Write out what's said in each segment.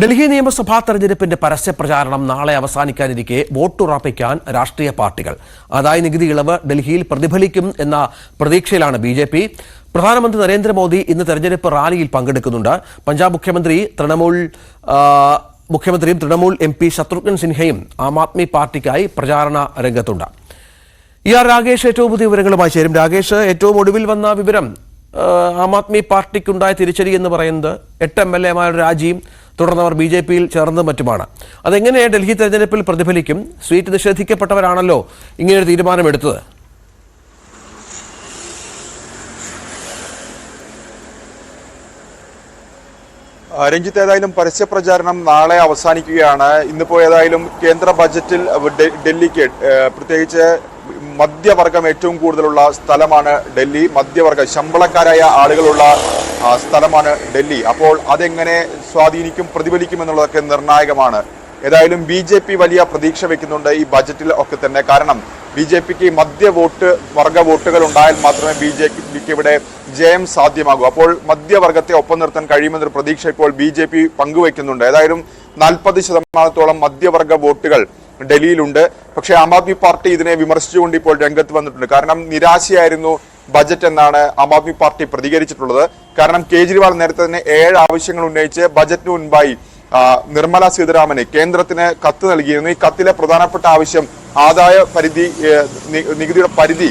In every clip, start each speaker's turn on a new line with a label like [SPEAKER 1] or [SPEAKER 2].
[SPEAKER 1] ഡൽഹി നിയമസഭാ തെരഞ്ഞെടുപ്പിന്റെ പരസ്യ പ്രചാരണം നാളെ അവസാനിക്കാനിരിക്കെ വോട്ടുറപ്പിക്കാൻ രാഷ്ട്രീയ പാർട്ടികൾ. ആദായ നികുതി ഇളവ് ഡൽഹിയിൽ പ്രതിഫലിക്കും എന്ന പ്രതീക്ഷയിലാണ് ബിജെപി. പ്രധാനമന്ത്രി നരേന്ദ്രമോദി ഇന്ന് തെരഞ്ഞെടുപ്പ് റാലിയിൽ പങ്കെടുക്കുന്നുണ്ട്. പഞ്ചാബ് മുഖ്യമന്ത്രിയും തൃണമൂൽ MP ശത്രുഘ്നൻ സിൻഹയും ആം ആദ്മി പാർട്ടിക്കായി പ്രചാരണ രംഗത്തുണ്ട്. രാകേഷ് ഏറ്റവും പുതിയ വിവരങ്ങളുമായി ചേരും. രാകേഷ്, ഏറ്റവും ഒടുവിൽ വന്ന വിവരം ആം ആദ്മി പാർട്ടിക്കുണ്ടായ തിരിച്ചടി എന്ന് പറയുന്നത് 8 MLA-മാരുടെ രാജിയും തുടർന്ന് അവർ BJP-യിൽ ചേർന്നതും മറ്റുമാണ്. അതെങ്ങനെ ഡൽഹി തെരഞ്ഞെടുപ്പിൽ പ്രതിഫലിക്കും? സീറ്റ് നിഷേധിക്കപ്പെട്ടവരാണല്ലോ ഇങ്ങനെയൊരു തീരുമാനമെടുത്തത്.
[SPEAKER 2] രഞ്ജിത്ത്, ഏതായാലും പരസ്യപ്രചാരണം നാളെ അവസാനിക്കുകയാണ്. ഇന്നിപ്പോൾ ഏതായാലും കേന്ദ്ര ബജറ്റിൽ ഡൽഹിക്ക് പ്രത്യേകിച്ച് മധ്യവർഗം ഏറ്റവും കൂടുതലുള്ള സ്ഥലമാണ് ഡൽഹി. മധ്യവർഗം ശമ്പളക്കാരായ ആളുകളുള്ള സ്ഥലമാണ് ഡൽഹി. അപ്പോൾ അതെങ്ങനെ സ്വാധീനിക്കും, പ്രതിഫലിക്കും എന്നുള്ളതൊക്കെ നിർണായകമാണ്. ഏതായാലും BJP വലിയ പ്രതീക്ഷ വെക്കുന്നുണ്ട് ഈ ബജറ്റിൽ ഒക്കെ തന്നെ. കാരണം BJPക്ക് വർഗ വോട്ടുകൾ ഉണ്ടായാൽ മാത്രമേ BJPക്ക് ഇവിടെ ജയം സാധ്യമാകൂ. അപ്പോൾ മധ്യവർഗത്തെ ഒപ്പം നിർത്താൻ കഴിയുമെന്നൊരു പ്രതീക്ഷ ഇപ്പോൾ BJP പങ്കുവെക്കുന്നുണ്ട്. ഏതായാലും 40% മധ്യവർഗ വോട്ടുകൾ ഡൽഹിയിലുണ്ട്. പക്ഷേ ആം ആദ്മി പാർട്ടി ഇതിനെ വിമർശിച്ചുകൊണ്ട് ഇപ്പോൾ രംഗത്ത് വന്നിട്ടുണ്ട്. കാരണം നിരാശയായിരുന്നു ബജറ്റ് എന്നാണ് ആം ആദ്മി പാർട്ടി പ്രതികരിച്ചിട്ടുള്ളത്. കാരണം കേജ്രിവാൾ നേരത്തെ തന്നെ 7 ആവശ്യങ്ങൾ ഉന്നയിച്ച് ബജറ്റിന് മുൻപായി നിർമ്മല സീതാരാമന് കേന്ദ്രത്തിന് കത്ത് നൽകിയിരുന്നു. ഈ കത്തിലെ പ്രധാനപ്പെട്ട ആവശ്യം ആദായ നികുതിയുടെ പരിധി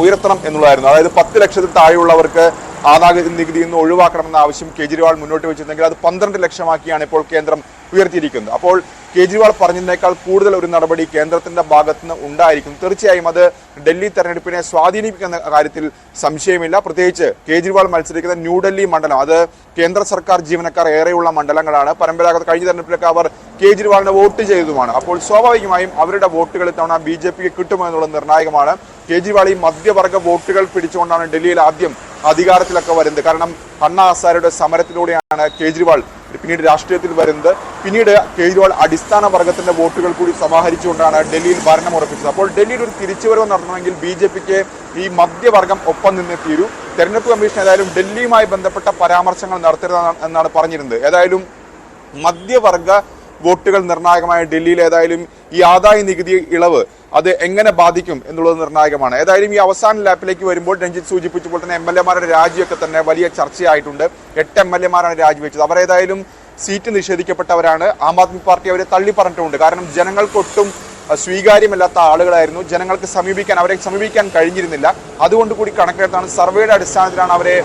[SPEAKER 2] ഉയർത്തണം എന്നുള്ളതായിരുന്നു. അതായത് 10 ലക്ഷത്തിൽ താഴെയുള്ളവർക്ക് ആദായ നികുതി നിന്ന് ഒഴിവാക്കണമെന്ന ആവശ്യം കേജ്രിവാൾ മുന്നോട്ട് വെച്ചിരുന്നെങ്കിൽ അത് 12 ലക്ഷമാക്കിയാണ് ഇപ്പോൾ കേന്ദ്രം ഉയർത്തിയിരിക്കുന്നത്. അപ്പോൾ കേജ്രിവാൾ പറഞ്ഞതിനേക്കാൾ കൂടുതൽ ഒരു നടപടി കേന്ദ്രത്തിന്റെ ഭാഗത്ത് നിന്ന് ഉണ്ടായിരിക്കും. തീർച്ചയായും അത് ഡൽഹി തെരഞ്ഞെടുപ്പിനെ സ്വാധീനിപ്പിക്കുന്ന കാര്യത്തിൽ സംശയമില്ല. പ്രത്യേകിച്ച് കേജ്രിവാൾ മത്സരിക്കുന്ന ന്യൂഡൽഹി മണ്ഡലം, അത് കേന്ദ്ര സർക്കാർ ജീവനക്കാർ ഏറെയുള്ള മണ്ഡലങ്ങളാണ്. പരമ്പരാഗത കഴിഞ്ഞ തെരഞ്ഞെടുപ്പിലൊക്കെ അവർ കേജ്രിവാളിനെ വോട്ട് ചെയ്തതുമാണ്. അപ്പോൾ സ്വാഭാവികമായും അവരുടെ വോട്ടുകൾ ഇത്തവണ BJPക്ക് കിട്ടുമോ എന്നുള്ളത് നിർണായകമാണ്. കേജ്രിവാൾ ഈ മധ്യവർഗ വോട്ടുകൾ പിടിച്ചുകൊണ്ടാണ് ഡൽഹിയിൽ ആദ്യം അധികാരത്തിലൊക്കെ വരുന്നത്. കാരണം അണ്ണാ ഹസാരയുടെ സമരത്തിലൂടെയാണ് കേജ്രിവാൾ പിന്നീട് രാഷ്ട്രീയത്തിൽ വരുന്നത്. പിന്നീട് കേജ്രിവാൾ അടിസ്ഥാന വർഗത്തിന്റെ വോട്ടുകൾ കൂടി സമാഹരിച്ചുകൊണ്ടാണ് ഡൽഹിയിൽ ഭരണം ഉറപ്പിച്ചത്. അപ്പോൾ ഡൽഹിയിൽ ഒരു തിരിച്ചുവരവ് നടത്തണമെങ്കിൽ BJPക്ക് ഈ മധ്യവർഗം ഒപ്പം നിന്നേ തീരൂ. തെരഞ്ഞെടുപ്പ് കമ്മീഷൻ ഏതായാലും ഡൽഹിയുമായി ബന്ധപ്പെട്ട പരാമർശങ്ങൾ നടത്തരുത് എന്നാണ് പറഞ്ഞിരുന്നത്. ഏതായാലും മധ്യവർഗ വോട്ടുകൾ നിർണായകമായ ഡൽഹിയിൽ ഏതായാലും ഈ ആദായ നികുതി ഇളവ് അത് എങ്ങനെ ബാധിക്കും എന്നുള്ളത് നിർണായകമാണ്. ഏതായാലും ഈ അവസാന ലാപ്പിലേക്ക് വരുമ്പോൾ രഞ്ജിത്ത് സൂചിപ്പിച്ചപ്പോൾ തന്നെ MLA-മാരുടെ രാജിയൊക്കെ തന്നെ വലിയ ചർച്ചയായിട്ടുണ്ട്. 8 MLA-മാരാണ് രാജിവെച്ചത്. അവർ ഏതായാലും സീറ്റ് നിഷേധിക്കപ്പെട്ടവരാണ്. ആം ആദ്മി പാർട്ടി അവരെ തള്ളി പറഞ്ഞിട്ടുണ്ട്. കാരണം ജനങ്ങൾക്കൊട്ടും സ്വീകാര്യമല്ലാത്ത ആളുകളായിരുന്നു. ജനങ്ങൾക്ക് അവരെ സമീപിക്കാൻ കഴിഞ്ഞിരുന്നില്ല. അതുകൊണ്ട് കൂടി കണക്കെടുത്താണ്, സർവേയുടെ അടിസ്ഥാനത്തിലാണ് അവരെ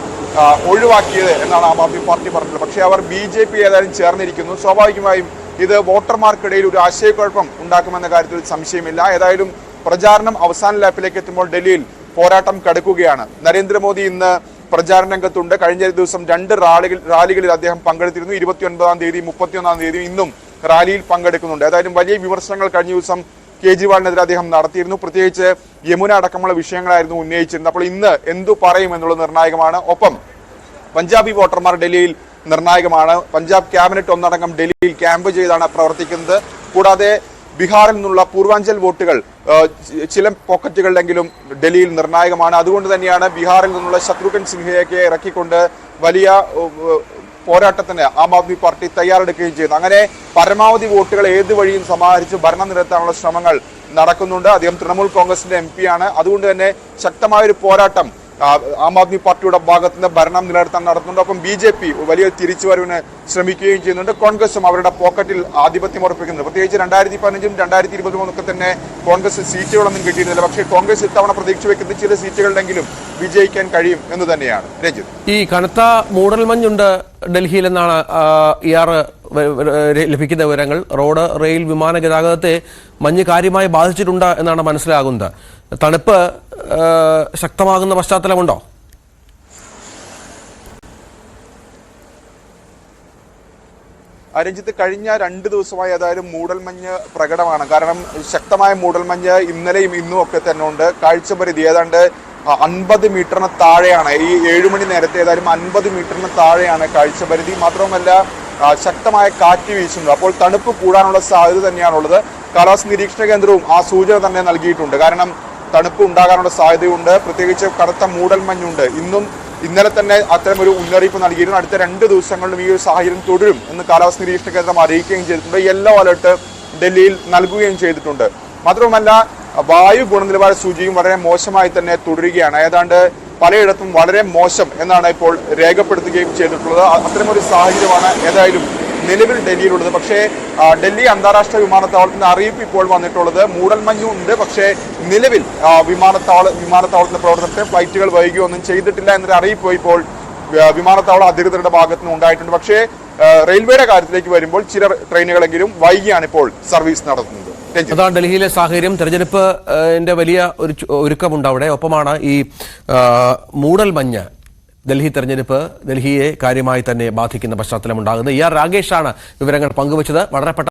[SPEAKER 2] ഒഴിവാക്കിയത് എന്നാണ് ആം ആദ്മി പാർട്ടി പറഞ്ഞത്. പക്ഷേ അവർ BJP ഏതായാലും ചേർന്നിരിക്കുന്നു. സ്വാഭാവികമായും ഇത് വോട്ടർമാർക്കിടയിൽ ഒരു ആശയക്കുഴപ്പം ഉണ്ടാക്കുമെന്ന കാര്യത്തിൽ സംശയമില്ല. ഏതായാലും പ്രചാരണം അവസാന ലാപ്പിലേക്ക് എത്തുമ്പോൾ ഡൽഹിയിൽ പോരാട്ടം കടുക്കുകയാണ്. നരേന്ദ്രമോദി ഇന്ന് പ്രചാരണ രംഗത്തുണ്ട്. കഴിഞ്ഞ ദിവസം 2 റാലികളിൽ അദ്ദേഹം പങ്കെടുത്തിരുന്നു. 29-ാം തീയതി 31-ാം തീയതി ഇന്നും റാലിയിൽ പങ്കെടുക്കുന്നുണ്ട്. ഏതായാലും വലിയ വിമർശനങ്ങൾ കഴിഞ്ഞ ദിവസം കേജ്രിവാളിനെതിരെ അദ്ദേഹം നടത്തിയിരുന്നു. പ്രത്യേകിച്ച് യമുന അടക്കമുള്ള വിഷയങ്ങളായിരുന്നു ഉന്നയിച്ചിരുന്നത്. അപ്പോൾ ഇന്ന് എന്തു പറയും എന്നുള്ളത് നിർണായകമാണ്. ഒപ്പം പഞ്ചാബി വോട്ടർമാർ ഡൽഹിയിൽ നിർണായകമാണ്. പഞ്ചാബ് ക്യാബിനറ്റ് ഒന്നടങ്കം ഡൽഹിയിൽ ക്യാമ്പ് ചെയ്താണ് പ്രവർത്തിക്കുന്നത്. കൂടാതെ ബീഹാറിൽ നിന്നുള്ള പൂർവാഞ്ചൽ വോട്ടുകൾ ചില പോക്കറ്റുകളിലെങ്കിലും ഡൽഹിയിൽ നിർണായകമാണ്. അതുകൊണ്ട് തന്നെയാണ് ബീഹാറിൽ നിന്നുള്ള ശത്രുഘ്നൻ സിൻഹയൊക്കെ ഇറക്കിക്കൊണ്ട് വലിയ പോരാട്ടത്തിന് ആം ആദ്മി പാർട്ടി തയ്യാറെടുക്കുകയും ചെയ്യുന്നു. അങ്ങനെ പരമാവധി വോട്ടുകൾ ഏത് വഴിയും സമാഹരിച്ച് ഭരണം നിലനിർത്താനുള്ള ശ്രമങ്ങൾ നടക്കുന്നുണ്ട്. അദ്ദേഹം തൃണമൂൽ കോൺഗ്രസിന്റെ MP ആണ്. അതുകൊണ്ട് തന്നെ ശക്തമായൊരു പോരാട്ടം ആം ആദ്മി പാർട്ടിയുടെ ഭാഗത്ത് നിന്ന് ഭരണം നിലനിർത്താൻ നടത്തുന്നുണ്ട്. ഒപ്പം BJP വലിയ തിരിച്ചുവരവിന് ശ്രമിക്കുകയും ചെയ്യുന്നുണ്ട്. കോൺഗ്രസും അവരുടെ പോക്കറ്റിൽ ആധിപത്യം ഉറപ്പിക്കുന്നുണ്ട്. പ്രത്യേകിച്ച് 2015-ഉം 2023-ഉം ഒക്കെ തന്നെ കോൺഗ്രസ് സീറ്റുകളൊന്നും കിട്ടിയിരുന്നില്ല. പക്ഷേ കോൺഗ്രസ് ഇത്തവണ പ്രതീക്ഷ വെക്കുന്ന ചില സീറ്റുകളിലെങ്കിലും വിജയിക്കാൻ കഴിയും എന്ന് തന്നെയാണ്. രഞ്ജിത്ത്,
[SPEAKER 1] ഈ കനത്ത മൂടൽമഞ്ഞുണ്ട് ഡൽഹിയിലെന്നാണ് ലഭിക്കുന്ന വിവരങ്ങൾ. റോഡ്, റെയിൽ, വിമാന ഗതാഗതത്തെ മഞ്ഞ് കാര്യമായി ബാധിച്ചിട്ടുണ്ട് എന്നാണ് മനസ്സിലാകുന്നത്. തണുപ്പ് ശക്തമാകുന്ന പശ്ചാത്തലമുണ്ടോ?
[SPEAKER 2] രഞ്ജിത്ത്, കഴിഞ്ഞ 2 ദിവസമായി ഏതായാലും മൂടൽമഞ്ഞ് പ്രകടമാണ്. കാരണം ശക്തമായ മൂടൽമഞ്ഞ് ഇന്നലെയും ഇന്നും ഒക്കെ തന്നെ ഉണ്ട്. കാഴ്ചപരിധി ഏതാണ്ട് 50 മീറ്ററിന് താഴെയാണ്. ഈ 7 മണി നേരത്തെ ഏതായാലും 50 മീറ്ററിന് താഴെയാണ് കാഴ്ചപരിധി. മാത്രവുമല്ല ശക്തമായ കാറ്റ് വീശുന്നു. അപ്പോൾ തണുപ്പ് കൂടാനുള്ള സാധ്യത തന്നെയാണുള്ളത്. കാലാവസ്ഥ നിരീക്ഷണ കേന്ദ്രവും ആ സൂചന തന്നെ നൽകിയിട്ടുണ്ട്. കാരണം തണുപ്പ് ഉണ്ടാകാനുള്ള സാധ്യതയുണ്ട്. പ്രത്യേകിച്ച് കറുത്ത മൂടൽമഞ്ഞുണ്ട്. ഇന്നും ഇന്നലെ തന്നെ അത്തരമൊരു മുന്നറിയിപ്പ് നൽകിയിരുന്നു. അടുത്ത 2 ദിവസങ്ങളിലും ഈ ഒരു സാഹചര്യം തുടരും എന്ന് കാലാവസ്ഥ നിരീക്ഷണ കേന്ദ്രം അറിയിക്കുകയും ചെയ്തിട്ടുണ്ട്. യെല്ലോ അലർട്ട് ഡൽഹിയിൽ നൽകുകയും ചെയ്തിട്ടുണ്ട്. മാത്രവുമല്ല വായു ഗുണനിലവാര സൂചികയും വളരെ മോശമായി തന്നെ തുടരുകയാണ്. ഏതാണ്ട് പലയിടത്തും വളരെ മോശം എന്നാണ് ഇപ്പോൾ രേഖപ്പെടുത്തുകയും ചെയ്തിട്ടുള്ളത്. അത്തരമൊരു സാഹചര്യമാണ് ഏതായാലും നിലവിൽ ഡൽഹിയിലുള്ളത്. പക്ഷേ ഡൽഹി അന്താരാഷ്ട്ര വിമാനത്താവളത്തിന്റെ അറിയിപ്പ് ഇപ്പോൾ വന്നിട്ടുള്ളത് മൂടൽമഞ്ഞും ഉണ്ട്. പക്ഷേ നിലവിൽ വിമാനത്താവളത്തിന്റെ പ്രവർത്തനത്തെ ഫ്ലൈറ്റുകൾ വൈകുകയൊന്നും ചെയ്തിട്ടില്ല എന്നൊരു അറിയിപ്പ് ഇപ്പോൾ വിമാനത്താവള അധികൃതരുടെ ഭാഗത്തു നിന്ന് ഉണ്ടായിട്ടുണ്ട്. പക്ഷേ റെയിൽവേയുടെ കാര്യത്തിലേക്ക് വരുമ്പോൾ ചില ട്രെയിനുകളെങ്കിലും വൈകിയാണ് ഇപ്പോൾ സർവീസ് നടത്തുന്നത്.
[SPEAKER 1] അതാണ് ഡൽഹിയിലെ സാഹചര്യം. തെരഞ്ഞെടുപ്പിന്റെ വലിയ ഒരു ഒരുക്കമുണ്ട് അവിടെ. ഒപ്പമാണ് ഈ മൂടൽമഞ്ഞ് ഡൽഹി തെരഞ്ഞെടുപ്പ് ഡൽഹിയെ കാര്യമായി തന്നെ ബാധിക്കുന്ന പശ്ചാത്തലമുണ്ടാകുന്നത്. രാഗേഷാണ് വിവരങ്ങൾ പങ്കുവച്ചത്. വളരെ